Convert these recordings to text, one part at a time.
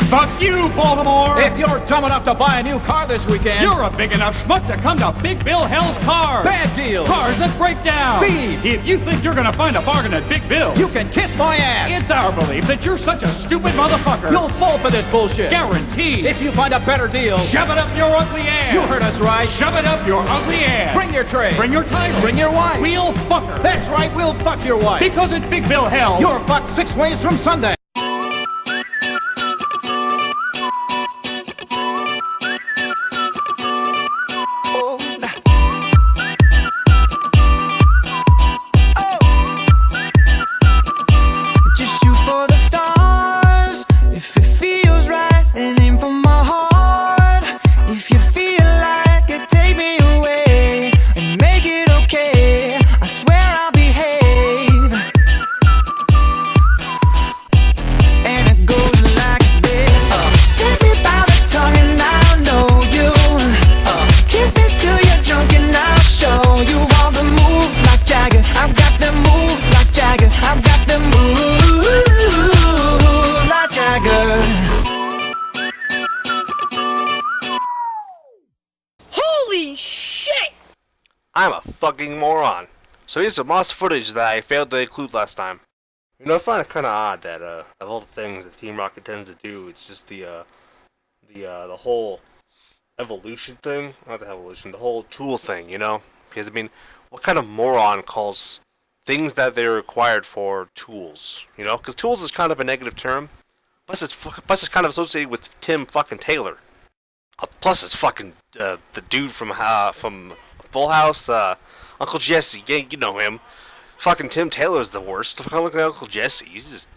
Fuck you, Baltimore! If you're dumb enough to buy a new car this weekend, You're a big enough schmuck to come to Big Bill Hell's Cars! bad deal. Cars that break down! Thieves. If you think you're gonna find a bargain at Big Bill, You can kiss my ass. it's our belief that you're such a stupid motherfucker. You'll fall for this bullshit. Guaranteed. If you find a better deal, Shove it up your ugly ass! you heard us right. Shove it up your ugly ass! Bring your tray. Bring your title! Bring your wife. We'll fuck her! That's right, we'll fuck your wife. Because at Big Bill Hell, You're fucked 6 ways from Sunday. Just shoot for the stars. If it feels right, and aim for my heart. If you feel like it, take me away and make it okay. I swear I'll behave. And it goes like this. Take me by the tongue and I'll know you. Kiss me till you're drunk and I'll show you all the moves like Jagger. I've got the moves like Jagger. I've got the moves like Jagger. Holy shit! I'm a fucking moron. So here's some lost footage that I failed to include last time. You know, I find it kind of odd that of all the things that Team Rocket tends to do, it's just the whole evolution thing. Not the evolution, the whole tool thing. You know, because I mean, what kind of moron calls things that they're required for tools? You know, because tools is kind of a negative term. Plus, it's kind of associated with Tim fucking Taylor. Plus, it's fucking the dude from Full House, Uncle Jesse. Yeah, you know him. Fucking Tim Taylor's the worst. Fucking look at Uncle Jesse. He's just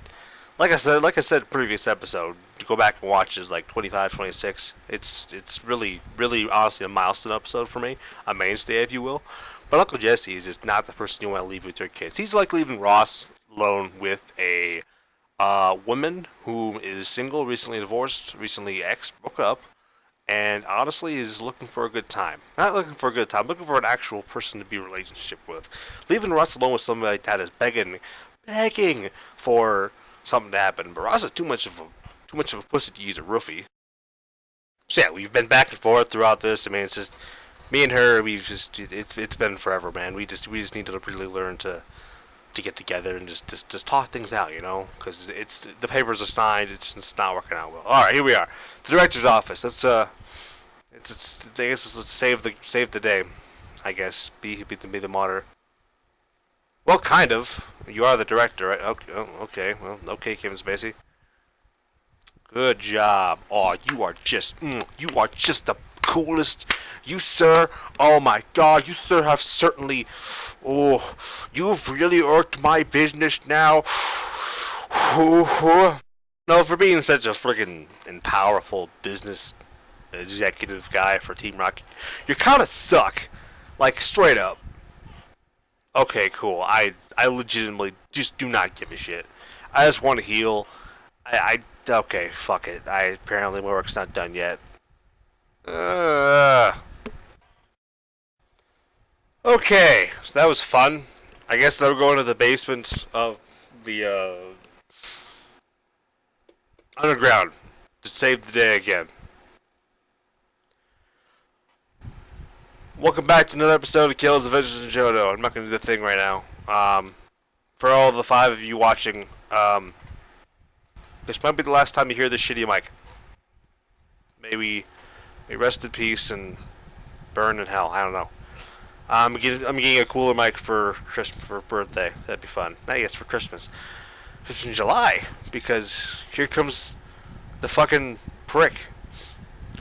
like I said previous episode. To go back and watch is like 25, 26. It's really honestly a milestone episode for me, a mainstay if you will. But Uncle Jesse is just not the person you want to leave with your kids. He's like leaving Ross alone with a woman who is single, recently divorced, recently broke up, and honestly is looking for a good time. Not looking for a good time, looking for an actual person to be in a relationship with. Leaving Ross alone with somebody like that is begging for something to happen. But Ross is too much of a pussy to use a roofie. So yeah, we've been back and forth throughout this. I mean, it's just me and her. It's been forever, man. We just need to really learn to get together and just talk things out, you know, because the papers are signed. It's not working out well. All right, here we are, the director's office. Let's save the day, I guess. Be the martyr. Well, kind of. You are the director, right? Okay. Well, okay, Kevin Spacey. Good job. Oh, you are just the coolest. You, sir, oh my God, you, sir, have certainly, you've really irked my business now. No, for being such a friggin' and powerful business executive guy for Team Rocket, you kind of suck. Like, straight up. Okay, cool. I legitimately just do not give a shit. I just want to heal. Okay, fuck it. Apparently my work's not done yet. Okay, so that was fun. I guess now we're going to the basement of the underground to save the day again. Welcome back to another episode of Killa's Adventures in Johto. I'm not going to do the thing right now. For all the 5 of you watching, this might be the last time you hear this shitty mic. May rest in peace and burn in hell. I don't know. I'm getting a cooler mic for Christmas, for birthday. That'd be fun. I guess for Christmas. It's in July, because here comes the fucking prick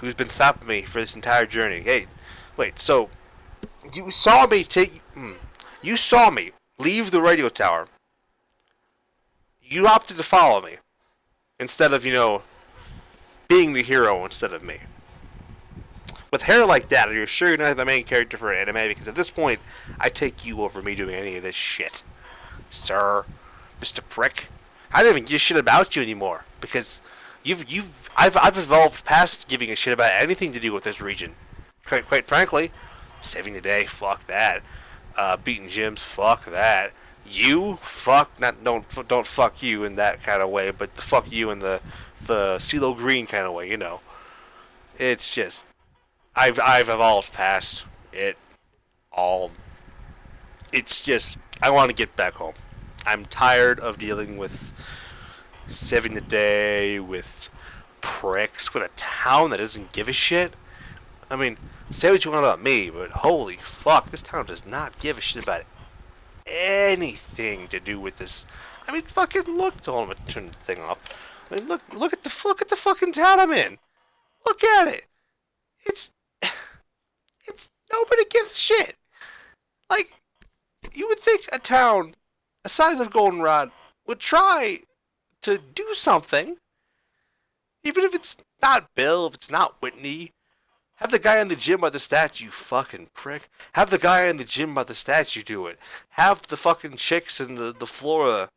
who's been stopping me for this entire journey. Hey, wait. So you saw me leave the radio tower. You opted to follow me instead of, being the hero instead of me. With hair like that, are you sure you're not the main character for an anime? Because at this point, I take you over me doing any of this shit. Sir, Mr. Prick. I don't even give a shit about you anymore. Because I've evolved past giving a shit about anything to do with this region. Quite frankly, saving the day, fuck that. Beating gyms, fuck that. You, don't fuck you in that kind of way, but the fuck you in the the CeeLo Green kind of way, you know. It's just, I've evolved past it all. It's just, I want to get back home. I'm tired of dealing with saving the day, with pricks, with a town that doesn't give a shit. I mean, say what you want about me, but holy fuck, this town does not give a shit about anything to do with this. I mean, fucking look. Hold on, I'm gonna turn the thing off. I mean, look at the fucking town I'm in. Look at it. It's nobody gives a shit. Like, you would think a town the size of Goldenrod would try to do something, even if it's not Bill, if it's not Whitney. Have the guy in the gym by the statue, you fucking prick. Have the guy in the gym by the statue do it. Have the fucking chicks in the Flora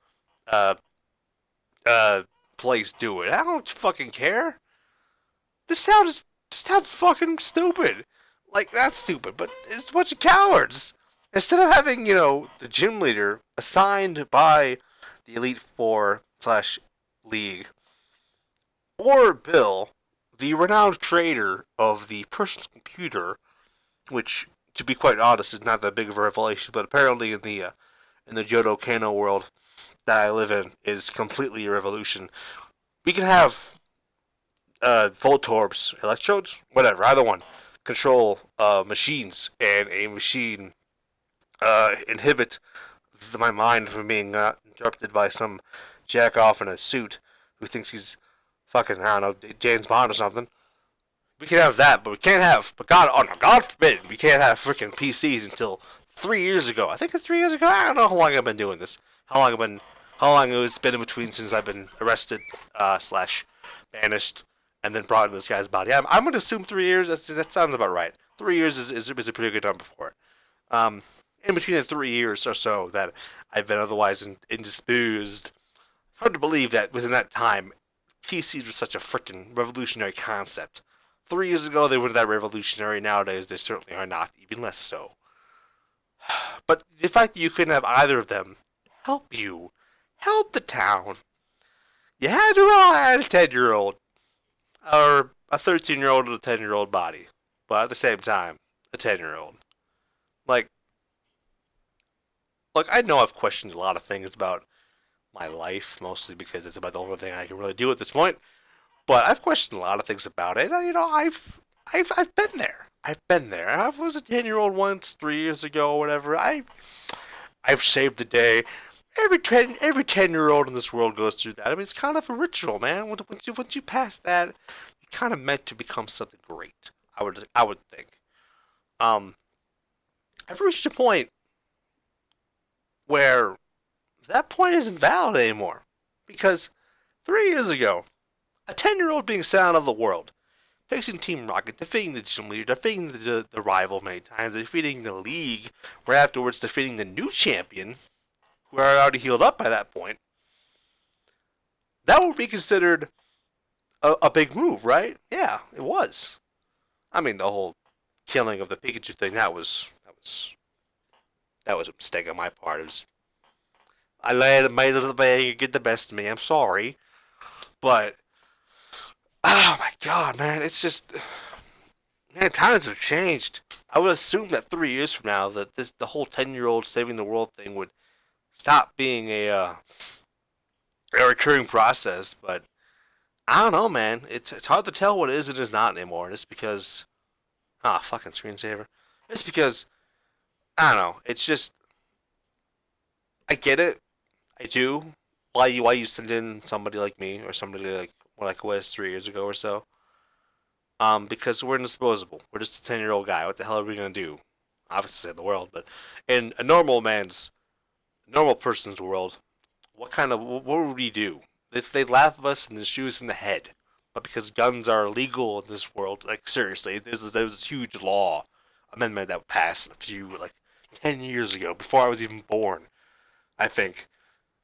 place do it. I don't fucking care. This town's fucking stupid. Like, not stupid, but it's a bunch of cowards. Instead of having, you know, the gym leader assigned by the Elite Four / League, or Bill, the renowned creator of the personal computer, which, to be quite honest, is not that big of a revelation, but apparently in the Johto Kano world that I live in is completely a revolution. We can have Voltorbs, electrodes, whatever, either one, control machines, and a machine inhibit my mind from being interrupted by some jack off in a suit who thinks he's fucking, I don't know, James Bond or something. We can have that, but we can't have, God forbid, we can't have freaking PCs until 3 years ago. I think it's 3 years ago. I don't know how long I've been doing this. How long it's been in between since I've been arrested, / banished, and then brought into this guy's body. I'm going to assume 3 years. That sounds about right. 3 years is a pretty good number for it. In between the 3 years or so that I've been otherwise indisposed, hard to believe that within that time, PCs were such a freaking revolutionary concept. 3 years ago, they were that revolutionary. Nowadays, they certainly are not, even less so. But the fact that you couldn't have either of them help the town. You had to rely on a 10-year-old, or a 13-year-old with a 10-year-old body, but at the same time, a 10-year-old. Like, look, I know I've questioned a lot of things about my life, mostly because it's about the only thing I can really do at this point. But I've questioned a lot of things about it. You know, I've been there. I've been there. I was a 10-year-old once, 3 years ago, or whatever. I've saved the day. Every 10-year-old in this world goes through that. I mean, it's kind of a ritual, man. Once you pass that, you're kind of meant to become something great. I would think. I've reached a point where that point isn't valid anymore. Because 3 years ago, a 10-year-old being sent out of the world, facing Team Rocket, defeating the gym leader, defeating the rival many times, defeating the league, right afterwards defeating the new champion, who are already healed up by that point, that would be considered a big move, right? Yeah, it was. I mean, the whole killing of the Pikachu thing, that was a mistake on my part. I made it to the bag and get the best of me. I'm sorry. But, oh my god, man, it's just, man, times have changed. I would assume that 3 years from now that the whole 10-year-old saving the world thing would stop being a recurring process, but I don't know, man. It's hard to tell what is and is not anymore. And it's because, fucking screensaver. It's because, I don't know. It's just, I get it. I do. Why you send in somebody like me or somebody like what I was 3 years ago or so? Because we're indisposable. We're just a 10-year-old guy. What the hell are we gonna do? Obviously, in the world, but in a normal person's world, what would we do? If they laugh at us and then shoot us in the head, but because guns are illegal in this world, like seriously, there was this huge law amendment that passed 10 years ago, before I was even born, I think,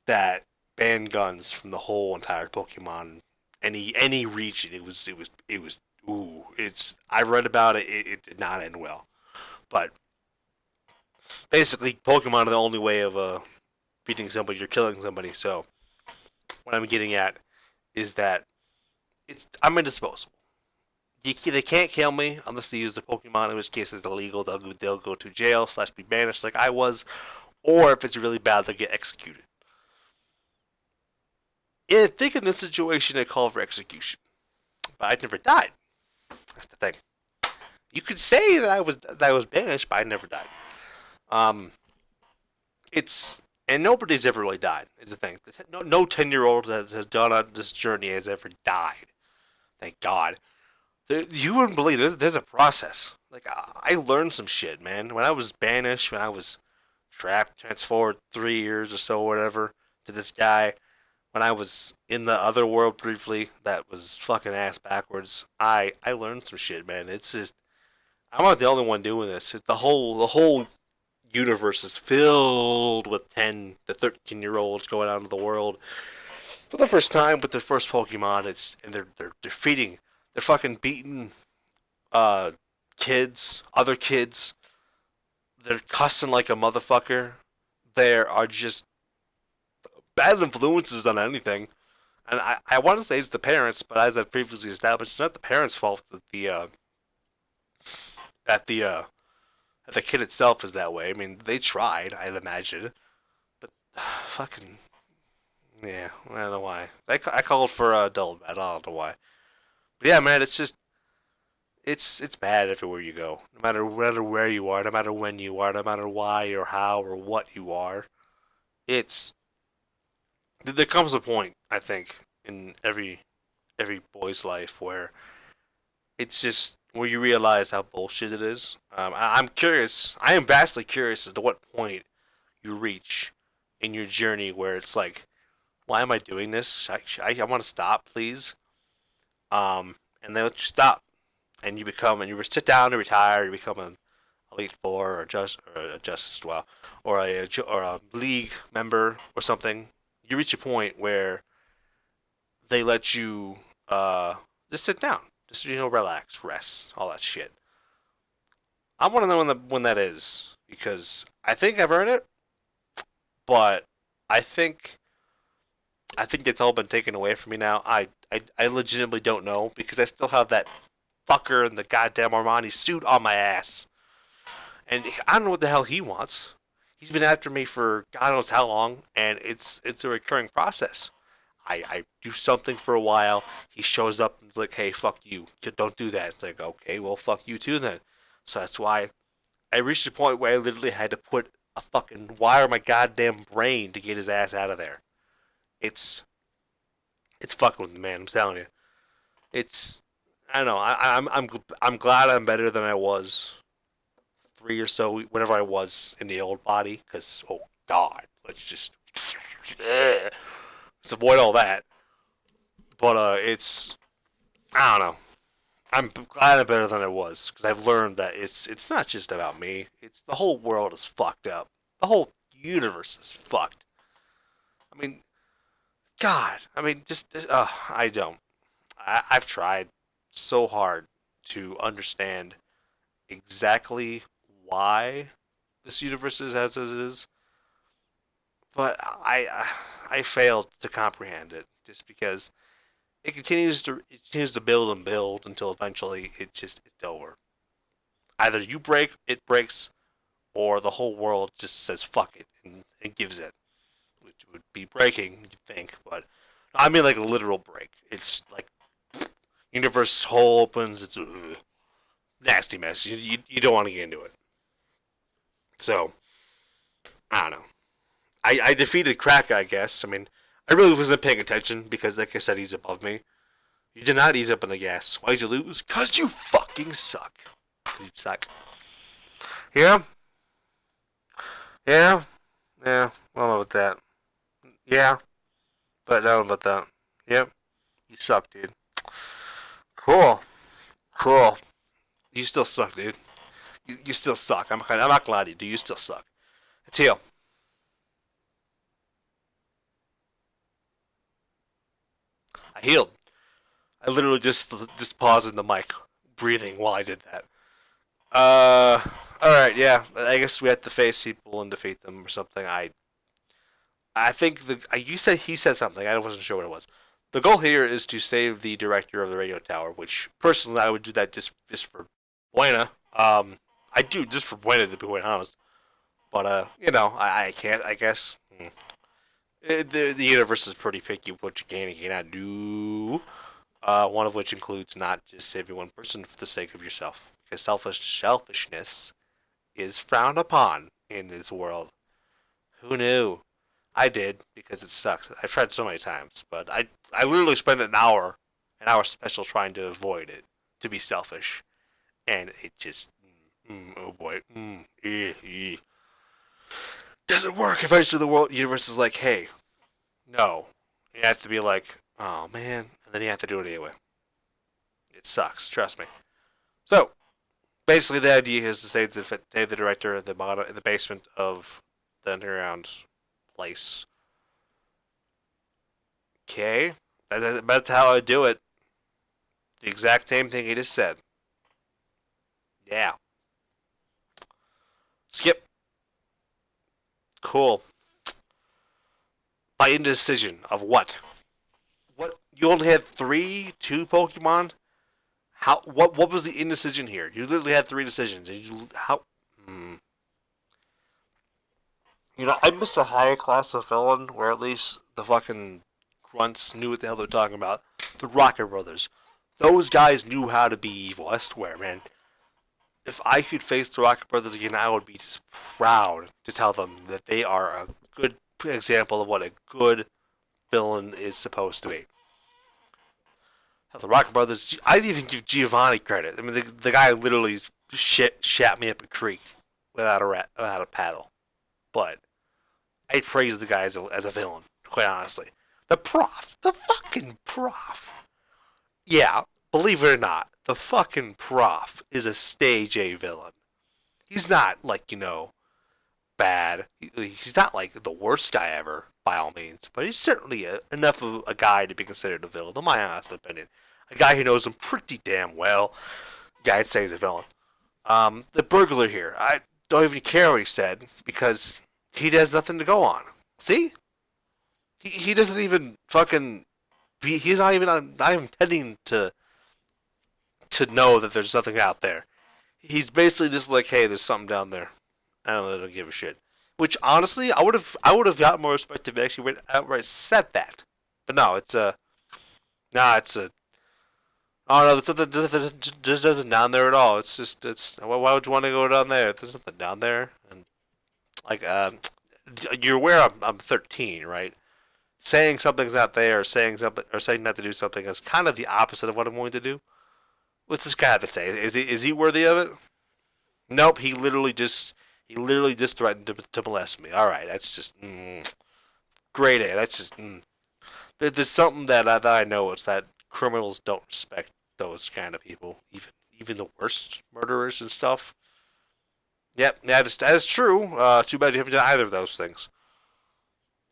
that banned guns from the whole entire Pokemon, any region. It was I read about it. It did not end well, but basically, Pokemon are the only way of beating somebody or killing somebody. So, what I'm getting at is that I'm indisposable. They can't kill me unless they use the Pokemon, in which case it's illegal. They'll go to jail / be banished like I was, or if it's really bad, they'll get executed. And I think in this situation, I call for execution, but I never died. That's the thing. You could say that I was banished, but I never died. And nobody's ever really died. Is the thing. No 10-year-old that has gone on this journey has ever died. Thank God. You wouldn't believe there's a process. Like I learned some shit, man. When I was banished, when I was trapped, transformed 3 years or so, whatever, to this guy. When I was in the other world briefly, that was fucking ass backwards. I learned some shit, man. It's just I'm not the only one doing this. The whole universe is filled with 10 to 13-year-olds going out into the world for the first time with their first Pokemon. And they're defeating. They're fucking beating kids, other kids. They're cussing like a motherfucker. There are just bad influences on anything. And I want to say it's the parents, but as I've previously established, it's not the parents' fault that the kid itself is that way. I mean, they tried, I'd imagine. But fucking yeah, I don't know why. I called for a double bet. I don't know why. But yeah, man, it's just it's bad everywhere you go. No matter where you are, no matter when you are, no matter why or how or what you are. There comes a point, I think, in every boy's life where it's just where you realize how bullshit it is. I'm curious. I am vastly curious as to what point you reach in your journey where it's like, why am I doing this? I want to stop, please. And they let you stop, and you sit down and retire. You become an Elite Four or a Justice, well, or a League member or something. You reach a point where they let you just sit down, just relax, rest, all that shit. I want to know when that is, because I think I've earned it, but I think it's all been taken away from me now. I legitimately don't know, because I still have that fucker in the goddamn Armani suit on my ass. And I don't know what the hell he wants. He's been after me for God knows how long, and it's a recurring process. I do something for a while, he shows up and is like, hey, fuck you. Don't do that. It's like, okay, well, fuck you too then. So that's why I reached a point where I literally had to put a fucking wire in my goddamn brain to get his ass out of there. It's fucking with me, man. I'm telling you. I don't know. I'm glad I'm better than I was 3 or so, whenever I was in the old body. Because oh God, let's avoid all that. But I don't know. I'm glad I'm better than I was, because I've learned that it's not just about me. It's the whole world is fucked up. The whole universe is fucked. I mean, God, I don't. I've tried so hard to understand exactly why this universe is as it is, but I failed to comprehend it, just because it continues to build and build until eventually it's over. Either you break, it breaks, or the whole world just says fuck it and gives it. Which would be breaking, you'd think, but I mean like a literal break. It's like universe hole opens. It's a nasty mess. You don't want to get into it. So I don't know. I defeated Crack, I guess. I mean, I really wasn't paying attention because, like I said, he's above me. You did not ease up on the gas. Why'd you lose? 'Cause you fucking suck. 'Cause you suck. Yeah. Yeah. Yeah. I don't know about that. Yeah. But I don't know about that. Yep. You suck, dude. Cool. Cool. You still suck, dude. You still suck. I'm not gonna lie to you, dude. You still suck. Let's heal. I healed. I literally just paused in the mic, breathing while I did that. Alright, yeah. I guess we have to face people and defeat them or something. I think he said something. I wasn't sure what it was. the goal here is to save the director of the radio tower, which personally I would do that just for Buena. I do just for Buena, to be quite honest. But you know, I can't. I guess the universe is pretty picky with what you can and cannot do. One of which includes not just saving one person for the sake of yourself, because selfishness is frowned upon in this world. Who knew? I did, because it sucks. I've tried so many times, but I literally spent an hour special trying to avoid it, to be selfish, and it just oh boy, doesn't work. Eventually, the universe is like, hey, no. You have to be like, oh man, and then you have to do it anyway. It sucks, trust me. So, basically, the idea is to save the director in the basement of the underground place. Okay, that's how I do it. The exact same thing he just said. Yeah. Skip. Cool. By indecision of what? What? You only had two Pokemon? How? What was the indecision here? You literally had 3 decisions. How? You know, I missed a higher class of villain where at least the fucking grunts knew what the hell they were talking about. The Rocket Brothers. Those guys knew how to be evil, I swear, man. If I could face the Rocket Brothers again, I would be just proud to tell them that they are a good example of what a good villain is supposed to be. The Rocket Brothers, I didn't even give Giovanni credit. I mean, the guy literally shat me up a creek without a paddle. But I praise the guy as a villain, quite honestly. The fucking prof. Yeah, believe it or not, the fucking prof is a stage A villain. He's not like, you know, bad. He's not like the worst guy ever, by all means. But he's certainly enough of a guy to be considered a villain, in my honest opinion. A guy who knows him pretty damn well. Yeah, I'd say he's a villain. The burglar here, I don't even care what he said, because he has nothing to go on. See? He doesn't even fucking... He's not even intending to know that there's nothing out there. He's basically just like, hey, there's something down there. I don't give a shit. Which, honestly, I would have got more respect if he actually outright said that. But no, it's a... Oh no, there's nothing down there at all. Why would you want to go down there? There's nothing down there. And like, you're aware I'm 13, right? Saying something's not there, or saying not to do something is kind of the opposite of what I'm going to do. What's this guy have to say? Is he worthy of it? Nope. He literally just threatened to molest me. All right, that's just grade A. That's just. There's something that I know. It's that criminals don't respect those kind of people, even the worst murderers and stuff. Yep, that is true. Too bad you haven't done either of those things.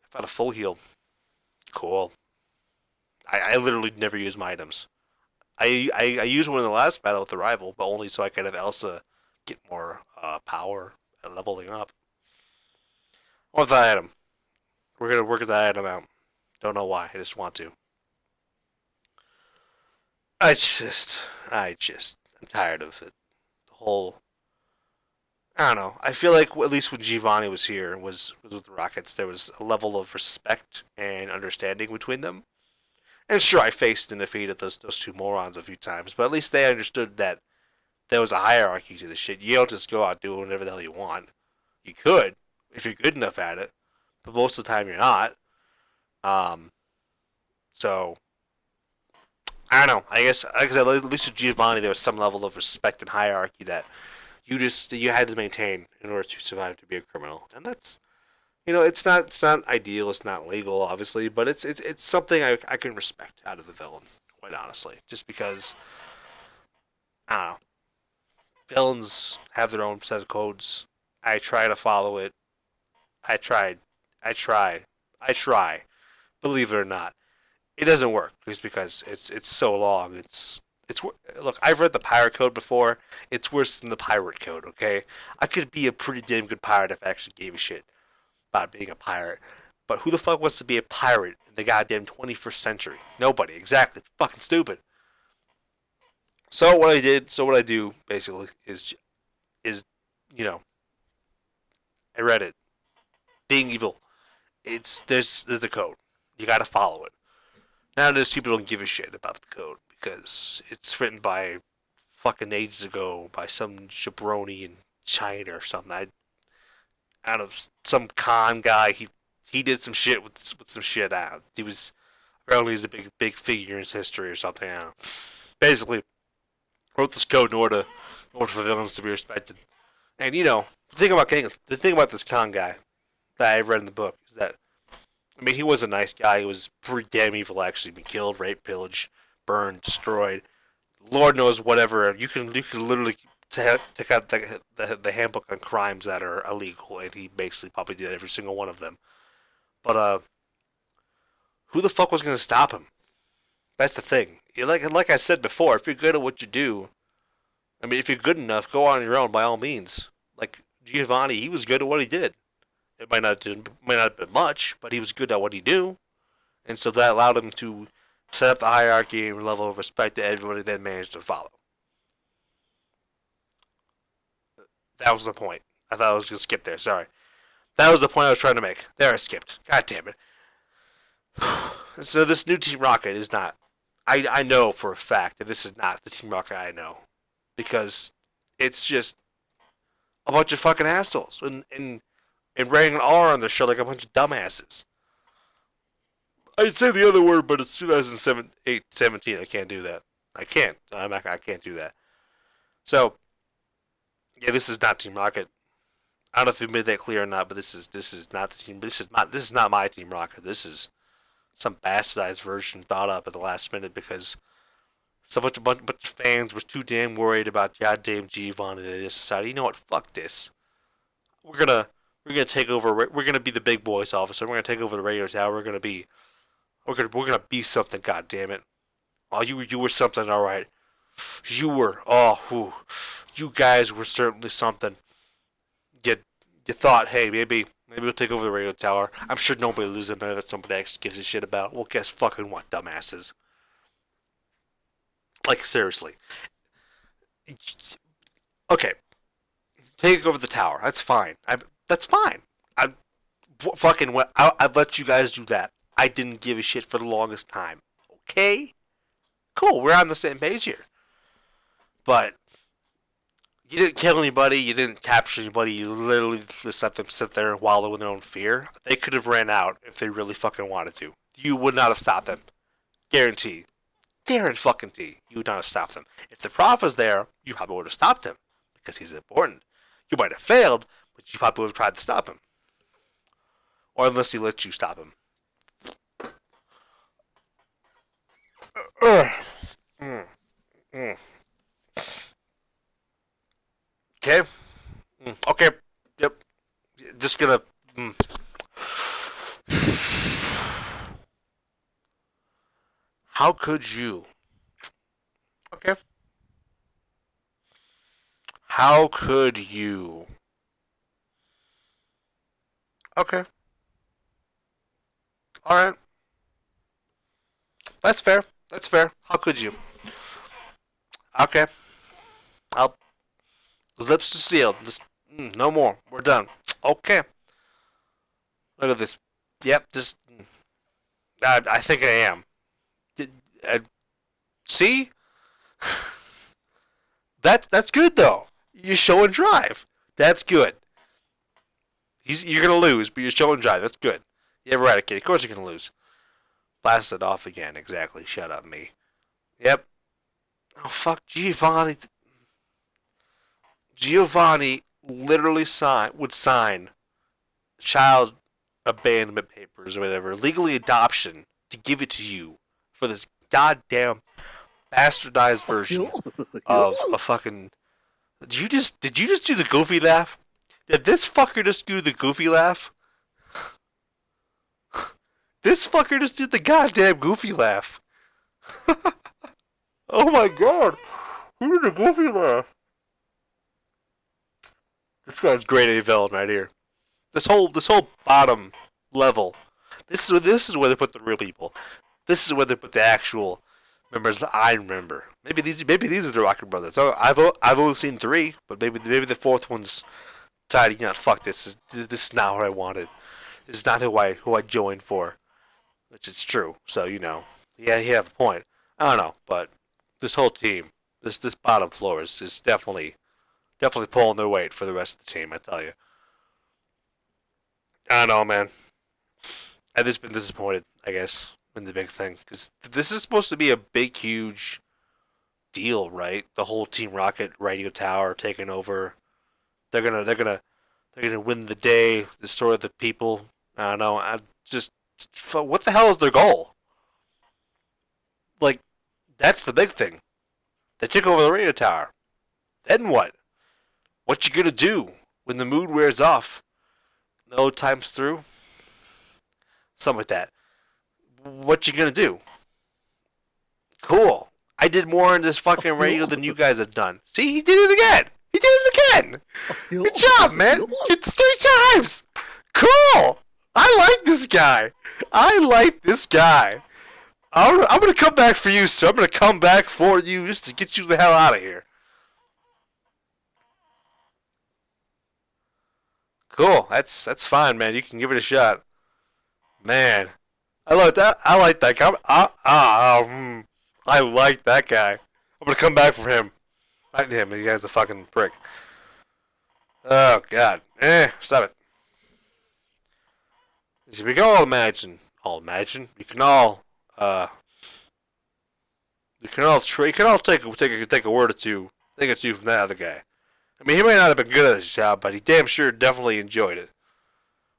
I found a full heal. Cool. I literally never use my items. I used one in the last battle with the rival, but only so I could have Elsa get more power and leveling up. I want that item. We're gonna work that item out. Don't know why. I just want to. I'm tired of it. The whole. I don't know. I feel like at least when Giovanni was here, was with the Rockets, there was a level of respect and understanding between them. And sure, I faced and defeated those two morons a few times, but at least they understood that there was a hierarchy to this shit. You don't just go out and do whatever the hell you want. You could, if you're good enough at it, but most of the time you're not. So, I don't know. I guess at least with Giovanni, there was some level of respect and hierarchy that you had to maintain in order to survive to be a criminal, and that's, it's not ideal, it's not legal, obviously, but it's something I can respect out of the villain, quite honestly, just because I don't know. Villains have their own set of codes. I try to follow it. I try. Believe it or not, it doesn't work just because it's so long. Look, I've read the pirate code before. It's worse than the pirate code, okay? I could be a pretty damn good pirate if I actually gave a shit about being a pirate. But who the fuck wants to be a pirate in the goddamn 21st century? Nobody. Exactly. It's fucking stupid. So what I do basically is I read it. Being evil. There's a code. You gotta follow it. Nowadays people don't give a shit about the code because it's written by fucking ages ago by some jabroni in China or something. Out of some con guy, he did some shit with some shit out. He was apparently he's a big figure in his history or something. I don't know. Basically, wrote this code in order for villains to be respected. And the thing about this con guy that I read in the book is that he was a nice guy. He was pretty damn evil. Actually, been killed, raped, pillaged, burned, destroyed. Lord knows whatever. You can literally take out the handbook on crimes that are illegal, and he basically probably did every single one of them. But who the fuck was gonna stop him? That's the thing. Like I said before, if you're good at what you do, if you're good enough, go on your own by all means. Like Giovanni, he was good at what he did. It might not have been much, but he was good at what he do, and so that allowed him to set up the hierarchy and level of respect that everybody then managed to follow. That was the point. I thought I was gonna skip there. Sorry. That was the point I was trying to make. There, I skipped. God damn it. So this new Team Rocket is not. I know for a fact that this is not the Team Rocket I know, because it's just a bunch of fucking assholes and writing an R on their show like a bunch of dumbasses. I'd say the other word, but it's 2017. I can't do that. I can't. I can't do that. So, yeah, this is not Team Rocket. I don't know if you made that clear or not, but this is not the team. This is not my Team Rocket. This is some bastardized version thought up at the last minute because bunch of fans were too damn worried about goddamn Giovanni. They just decided, you know what, fuck this. We're gonna take over. We're gonna be the big boys officer. We're gonna take over the radio tower. We're gonna be something. God damn it! Oh, you were something. All right, you were. You guys were certainly something. You thought, hey, maybe we'll take over the radio tower. I'm sure nobody lives in there that somebody actually gives a shit about. Well, guess fucking what, dumbasses. Like, seriously. Okay. Take over the tower. That's fine. That's fine. I'd let you guys do that. I didn't give a shit for the longest time. Okay? Cool. We're on the same page here. But you didn't kill anybody. You didn't capture anybody. You literally just let them sit there and wallow in their own fear. They could have ran out if they really fucking wanted to. You would not have stopped them. Guarantee. Guarantee. You would not have stopped them. If the prof was there, you probably would have stopped him because he's important. You might have failed, but you probably would have tried to stop him. Or unless he lets you stop him. Okay. Okay. Yep. Just gonna. How could you? Okay. How could you? Okay. Alright. That's fair. That's fair. How could you? Okay. His lips are sealed. Just, no more. We're done. Okay. Look at this. Yep, just. I think I am. See? That's good, though. You show and drive. That's good. You're going to lose, but you show and drive. That's good. You eradicate. Of course you're going to lose. Blast it off again. Exactly. Shut up, me. Yep. Oh, fuck. Giovanni literally would sign child abandonment papers or whatever, legally adoption, to give it to you for this goddamn bastardized version of a fucking. Did you just do the goofy laugh? Did this fucker just do the goofy laugh? This fucker just did the goddamn goofy laugh. Oh my god. Who did the goofy laugh? This guy's great at villain right here. This whole bottom level This is where they put the real people. This is where they put the actual members that I remember. Maybe these are the Rocket Brothers. So I've only seen 3, but maybe the 4th one's decided, fuck this is not what I wanted. This is not who I joined for, which is true. So yeah, you have a point. I don't know, but this whole team, this bottom floor is definitely pulling their weight for the rest of the team. I tell you. I don't know, man. I've just been disappointed, I guess, in the big thing, because this is supposed to be a big, huge deal, right? The whole Team Rocket radio tower taking over. They're gonna win the day, destroy the people. I don't know. What the hell is their goal? Like, that's the big thing. They took over the radio tower. Then what? What you gonna do when the mood wears off? The old time's through? Something like that. What you gonna do? Cool. I did more in this fucking radio than you guys have done. See, he did it again. He did it again. Good job, man. You did it 3 times. Cool. I like this guy. I'm gonna come back for you, sir. I'm gonna come back for you just to get you the hell out of here. Cool. That's fine, man. You can give it a shot. Man, I like that. I like that guy. I like that guy. I'm gonna come back for him. Not him. He guy's a fucking prick. Oh God. Stop it. So we can all imagine. We can all. You can all take a word or two. Think or two from that other guy. I mean, he may not have been good at his job, but he damn sure definitely enjoyed it,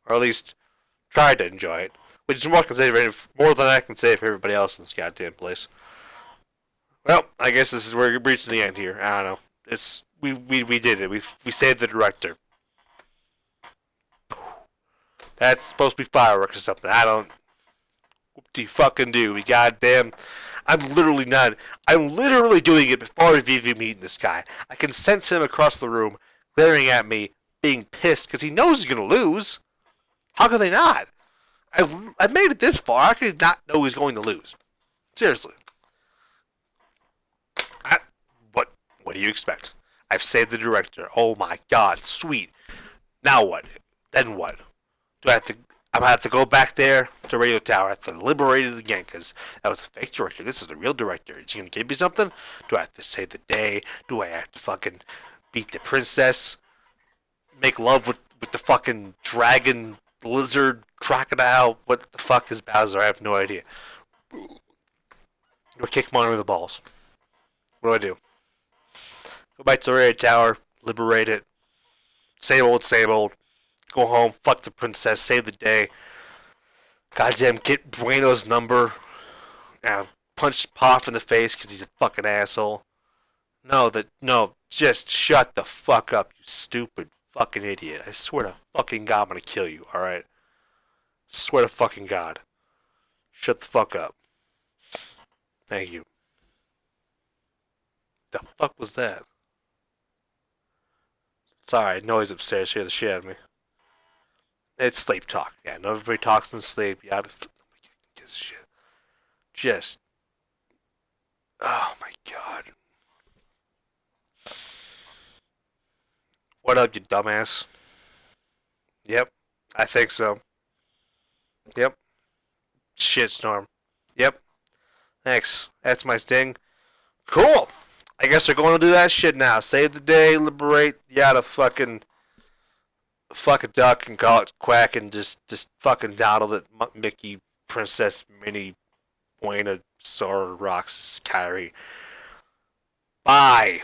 or at least tried to enjoy it, which is more than I can say for everybody else in this goddamn place. Well, I guess this is where we're reaching the end here. I don't know. We did it. We saved the director. That's supposed to be fireworks or something. I don't. Whoop-de-fucking do. We goddamn. I'm literally doing it before I've even meeting this guy. I can sense him across the room, glaring at me, being pissed because he knows he's gonna lose. How could they not? I've made it this far. I could not know he's going to lose. Seriously. What do you expect? I've saved the director. Oh my God, sweet. Now what? Then what? I'm gonna have to go back there to Radio Tower. I have to liberate it again because that was a fake director. This is the real director. Is he gonna give me something? Do I have to save the day? Do I have to fucking beat the princess? Make love with the fucking dragon, lizard, crocodile? What the fuck is Bowser? I have no idea. Do I kick him in the balls? What do I do? Go back to the Radio Tower, liberate it. Same old. Go home, fuck the princess, save the day. Goddamn, get Bueno's number. Punch Poff in the face because he's a fucking asshole. No, just shut the fuck up, you stupid fucking idiot. I swear to fucking God I'm gonna kill you, alright? Swear to fucking God. Shut the fuck up. Thank you. The fuck was that? Sorry, noise upstairs scared the shit out of me. It's sleep talk. Yeah, no, everybody talks in sleep. Yeah, nobody gives a shit. Just, oh my God. What up, you dumbass? Yep, I think so. Yep. Shitstorm. Yep. Thanks. That's my sting. Cool. I guess they're going to do that shit now. Save the day, liberate, yada fucking fuck a duck and call it quack and just fucking dawdle it, Mickey, Princess, Minnie, Buena, Sora, Rocks, Kyrie. Bye.